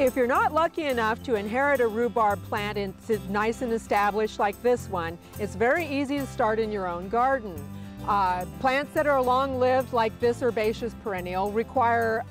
If you're not lucky enough to inherit a rhubarb plant and it's nice and established like this one, it's very easy to start in your own garden. Plants that are long-lived like this herbaceous perennial require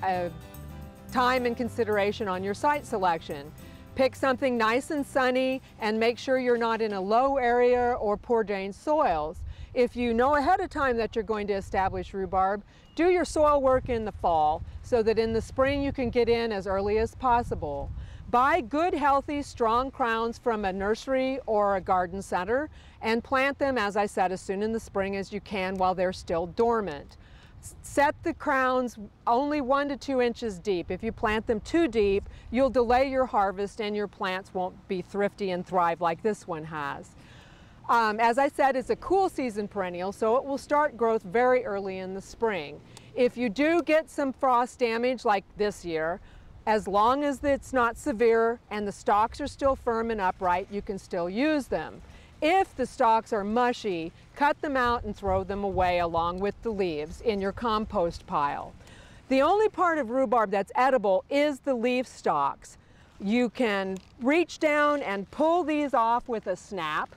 time and consideration on your site selection. Pick something nice and sunny and make sure you're not in a low area or poor drained soils. If you know ahead of time that you're going to establish rhubarb, do your soil work in the fall so that in the spring you can get in as early as possible. Buy good, healthy, strong crowns from a nursery or a garden center and plant them, as I said, as soon in the spring as you can while they're still dormant. Set the crowns only 1 to 2 inches deep. If you plant them too deep, you'll delay your harvest and your plants won't be thrifty and thrive like this one has. As I said, it's a cool season perennial, so it will start growth very early in the spring. If you do get some frost damage like this year, as long as it's not severe and the stalks are still firm and upright, you can still use them. If the stalks are mushy, cut them out and throw them away along with the leaves in your compost pile. The only part of rhubarb that's edible is the leaf stalks. You can reach down and pull these off with a snap,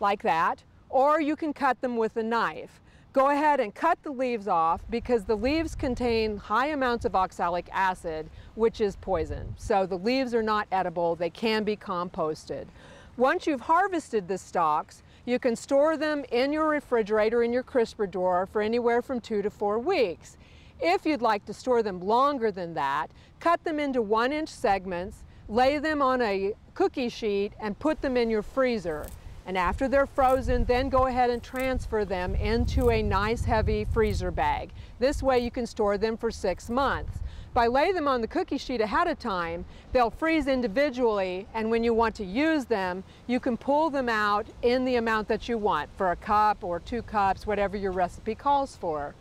like that, or you can cut them with a knife. Go ahead and cut the leaves off because the leaves contain high amounts of oxalic acid, which is poison. So the leaves are not edible, they can be composted. Once you've harvested the stalks, you can store them in your refrigerator in your crisper drawer for anywhere from 2 to 4 weeks. If you'd like to store them longer than that, cut them into 1-inch segments, lay them on a cookie sheet and put them in your freezer. And after they're frozen, then go ahead and transfer them into a nice heavy freezer bag. This way you can store them for 6 months. By laying them on the cookie sheet ahead of time, they'll freeze individually, and when you want to use them, you can pull them out in the amount that you want, for a cup or 2 cups, whatever your recipe calls for.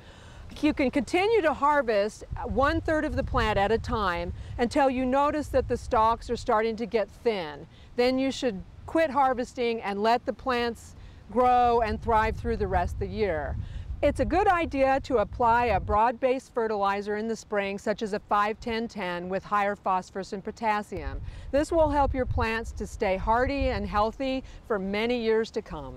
You can continue to harvest 1/3 of the plant at a time until you notice that the stalks are starting to get thin. Then you should quit harvesting and let the plants grow and thrive through the rest of the year. It's a good idea to apply a broad-based fertilizer in the spring, such as a 5-10-10 with higher phosphorus and potassium. This will help your plants to stay hardy and healthy for many years to come.